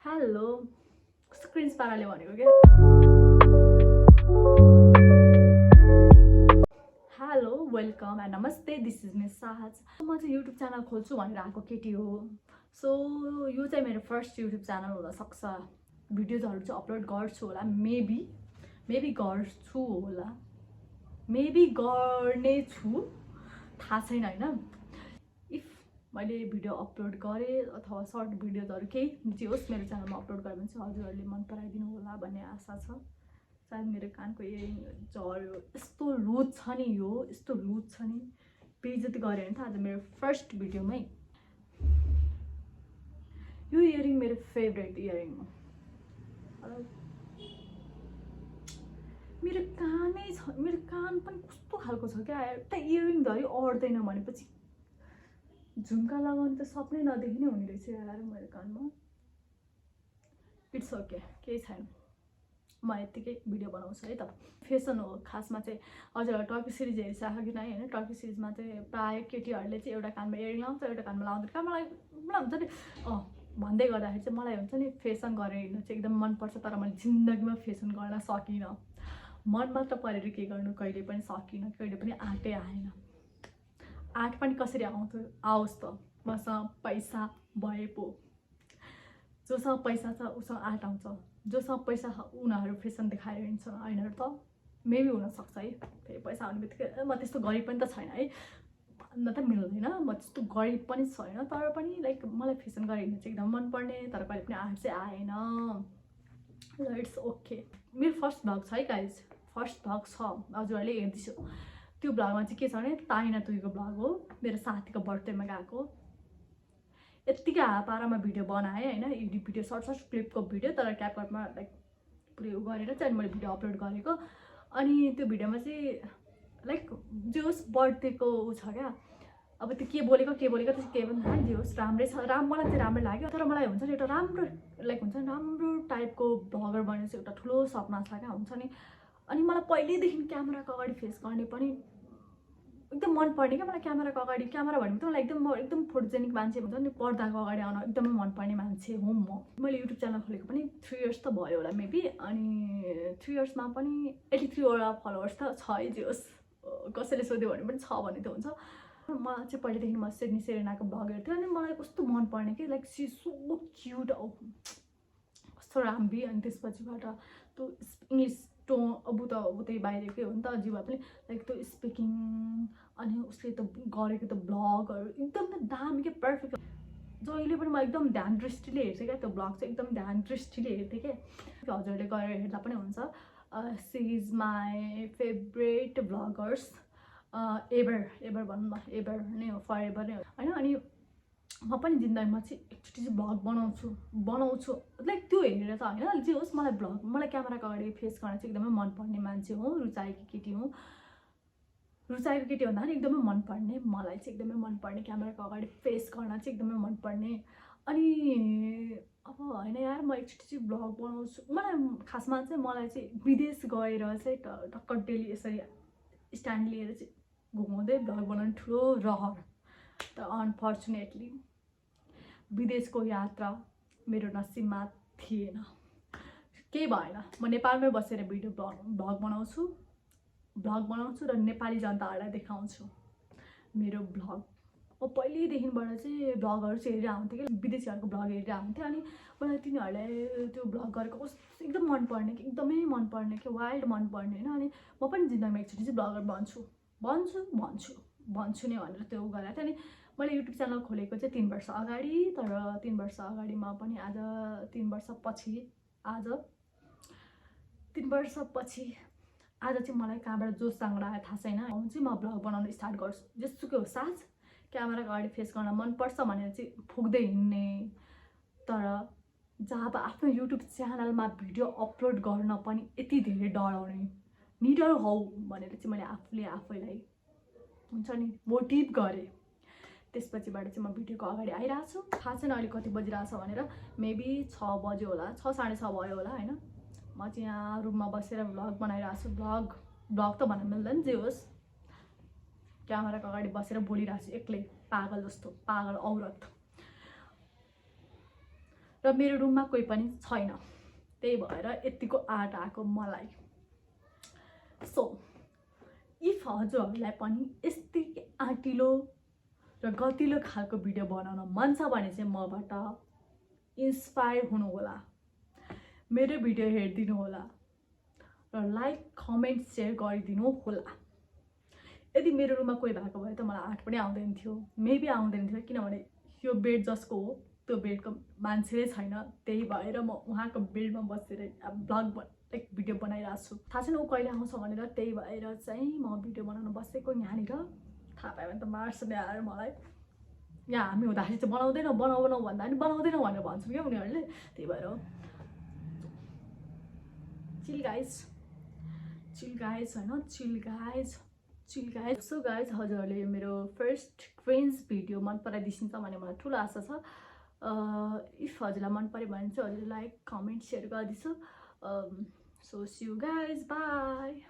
Hello screens पाराले भनेको के हेलो वेलकम एन्ड नमस्ते दिस इज मिस साहज म चाहिँ युट्युब च्यानल खोल्छु भनेर आएको केटी हो सो यो चाहिँ मेरो फर्स्ट युट्युब च्यानल हुनसक्छ भिडियोजहरू चाहिँ अपलोड गर्छु होला मेबी गर्छु होला मेबी गर्ने छु थाहा छैन होइन इफ मैले भिडियो अपलोड गरेँ अथवा सर्ट भिडियोजहरू केही जे होस् मेरो च्यानलमा अपलोड गरेँ भने चाहिँ हजुरहरूले मन पराइदिनु होला भन्ने आशा छ सायद मेरो कानको इयरिङ झऱ्यो यस्तो लुज छ नि यो यस्तो लुज छ नि बेइज्जती गऱ्यो भने त आज मेरो फर्स्ट भिडियोमै यो इयरिङ मेरो फेभरेट इयरिङ हो मेरो कानै छ मेरो कान पनि कस्तो खालको छ क्या एउटा इयरिङ धरि अड्दैन भनेपछि झुम्का लगाउनु त सपनै नदेखि नै हुने रहेछ यार मेरो कानमा इट्स ओके केही छैन म यत्तिकै भिडियो बनाउँछु है त फेसन हो खासमा चाहिँ हजुर टर्की सिरिज हेरिसक्यो कि नै होइन टर्की सिरिजमा चाहिँ प्रायः केटीहरूले चाहिँ एउटा कानमा इयरिङ लाउँछ एउटा कानमा लाउँदैन कहाँ मलाई हुन्छ नि भन्दै गर्दाखेरि चाहिँ मलाई हुन्छ नि फेसन गरेर हिँड्नु चाहिँ एकदम मनपर्छ तर मैले जिन्दगीमा फेसन गर्न सकिनँ मन मात्र परेर के गर्नु कहिले पनि सकिनँ कहिले पनि आँटै आएन आँट पनि कसरी आउँथ्यो आओस् त मसँग पैसा भए पो जोसँग पैसा छ उसँग आँट आउँछ जोसँग पैसा छ उनीहरू फेसन देखाएर हिँड्छ होइन त मेबी हुनसक्छ है फेरि पैसा आउने बित्तिकै म त्यस्तो गरिब पनि त छैन है भन्न त मिल्दैन म त्यस्तो गरिब पनि छैन तर पनि लाइक मलाई फेसन गरेर हिँड्नु चाहिँ एकदम मनपर्ने तर कहिले पनि आँट चाहिँ आएन इट्स ओके मेरो फर्स्ट भ्लग छ है गाइज फर्स्ट भ्लग छ हजुरहरूले हेर्दैछु त्यो भ्लगमा चाहिँ के छ भने ताइना तुईको भ्लग हो मेरो साथीको बर्थडेमा गएको यत्तिकै हापारामा भिडियो बनाएँ होइन एडिट भिडियो सर्ट क्लिपको भिडियो तर क्यापकटमा लाइक पुरै उ गरेर चाहिँ मैले भिडियो अपलोड गरेको अनि त्यो भिडियोमा चाहिँ लाइक जे होस् बर्थडेको ऊ छ क्या अब त्यो के बोलेको त्यस्तो केही पनि थाहा जे होस् राम्रै छ मलाई चाहिँ राम्रै लाग्यो तर मलाई हुन्छ नि एउटा राम्रो लाइक हुन्छ नि राम्रो टाइपको भ्लगर बनेर चाहिँ एउटा ठुलो सपना छ क्या हुन्छ नि अनि मलाई पहिल्यैदेखि क्यामेराको अगाडि फेस गर्ने पनि एकदम मनपर्ने क्या मलाई क्यामेराको अगाडि क्यामेरा भनेको त मलाई एकदम फोटोजेनिक मान्छे हुन्छ नि पर्दाको अगाडि आउन एकदमै मनपर्ने मान्छे हुँ मैले युट्युब च्यानल खोलेको पनि 3 इयर्स त भयो होला मेबी अनि 3 इयर्समा पनि 83वटा फलोवर्स त छ है जे होस् कसैले सोध्यो भने पनि छ भने त हुन्छ मलाई चाहिँ पहिलेदेखि म सिडनी सेरेनाको भ्लग हेर्थेँ अनि मलाई कस्तो मनपर्ने कि लाइक सी सो क्युट कस्तो राम्री अनि त्यसपछिबाट त्यो इङ्ग्लिस टोन अब त उतै बाहिरकै हो नि त जीवा पनि लाइक त्यो स्पिकिङ अनि उसले त गरेको त भ्लगहरू एकदम दामी क्या पर्फेक्ट जहिले पनि म एकदम ध्यान दृष्टिले हेर्थेँ क्या त्यो भ्लग चाहिँ एकदम ध्यान दृष्टिले हेर्थेँ क्या हजुरहरूले गरेर हेर्दा पनि हुन्छ she is my favourite vloggers ever भनौँ न एभर नै हो फर एभर नै हो होइन अनि म पनि जिन्दगीमा चाहिँ एकचोटि चाहिँ भ्लग बनाउँछु लाइक त्यो हेरेर त होइन जे होस् मलाई क्यामेराको अगाडि फेस गर्न चाहिँ एकदमै मनपर्ने मान्छे हो रुचाएको केटी भन्दा पनि एकदमै मनपर्ने मलाई चाहिँ एकदमै मनपर्ने क्यामेराको अगाडि फेस गर्न चाहिँ एकदमै मनपर्ने अनि अब होइन यार म एकचोटि चाहिँ भ्लग बनाउँछु खासमा चाहिँ मलाई चाहिँ विदेश गएर चाहिँ टक्क डेली यसरी स्ट्यान्ड लिएर चाहिँ घुमाउँदै भ्लग बनाउने ठुलो रहर तर अनफर्चुनेटली विदेशको यात्रा मेरो नसिबमा थिएन केही भएन म नेपालमै बसेर भिडियो भ्लग बनाउँछु र नेपाली जनताहरूलाई देखाउँछु मेरो भ्लग म पहिल्यैदेखिबाट चाहिँ भ्लगहरू चाहिँ हेरेर आउँथेँ कि विदेशीहरूको भ्लग हेरेर आउँथेँ अनि मलाई तिनीहरूले त्यो भ्लग गरेको कस्तो एकदम एकदमै मनपर्ने कि वाइल्ड मनपर्ने होइन अनि म पनि जिन्दगीमा एकचोटि चाहिँ भ्लगर भन्छु नै भनेर त्यो गरेको थिएँ अनि मैले युट्युब च्यानल खोलेको चाहिँ 3 वर्ष अगाडि तर 3 वर्ष अगाडिमा पनि आज 3 वर्षपछि आज चाहिँ मलाई कहाँबाट जोस जाँगडा आयो थाहा छैन चाहिँ म भ्लग बनाउन स्टार्ट गर्छु जेसुकै हो साथ क्यामेराको अगाडि फेस गर्न मनपर्छ भनेर चाहिँ फुक्दै हिँड्ने तर जब आफ्नो युट्युब च्यानलमा भिडियो अपलोड गर्न पनि यति धेरै डराउने निडर हौ भनेर चाहिँ मैले आफैलाई हुन्छ नि मोटिभ गरेँ त्यसपछिबाट चाहिँ म भिडियोको अगाडि आइरहेको छु थाहा छैन अहिले कति बजिरहेछ भनेर मेबी 6 बज्यो होला 6 साढे 6 भयो होला होइन म चाहिँ यहाँ रुममा बसेर भ्लग बनाइरहेको छु भ्लग त भन्न मिल्दैन जे होस् क्यामेराको अगाडि बसेर बोलिरहेको छु एक्लै पागल जस्तो पागल औरत र मेरो रुममा कोही पनि छैन, त्यही भएर यतिको आँट आएको मलाई। सो इफ हजुरहरूलाई पनि यस्तै आँटिलो र गतिलो खालको भिडियो बनाउन मन छ भने चाहिँ मबाट इन्स्पायर हुनु होला, मेरो भिडियो हेरिदिनु होला र लाइक कमेन्ट सेयर गरिदिनु होला। यदि मेरो रुममा कोही भएको भए त मलाई आँट पनि आउँदैन थियो, मेबी आउँदैन थियो, किनभने यो बेड जसको हो त्यो बेडको मान्छे छैन, त्यही भएर म उहाँको बेडमा बसेर ब्लग लाइक भिडियो बनाइरहेको छु। थाहा छैन ऊ कहिले आउँछ भनेर, त्यही भएर चाहिँ म भिडियो बनाउन बसेको यहाँनिर। थाहा पायो भने त मार्छ नि आएर मलाई, यहाँ हामी हुँदाखेरि चाहिँ बनाउँदैनौँ बनाउँ भन्दा पनि बनाउँदैनौँ भनेर भन्छौँ क्या उनीहरूले, त्यही भएर चिल गाइज होइन, चिल गाइज। सो गाइज हजुरहरूले यो मेरो फर्स्ट क्रिन्ज भिडियो मन पराइदिन्छ भने मलाई ठुलो आशा छ। इफ हजुरलाई मन पऱ्यो भने चाहिँ हजुरले लाइक कमेन्ट सेयर गरिदिन्छु। So see you guys, by.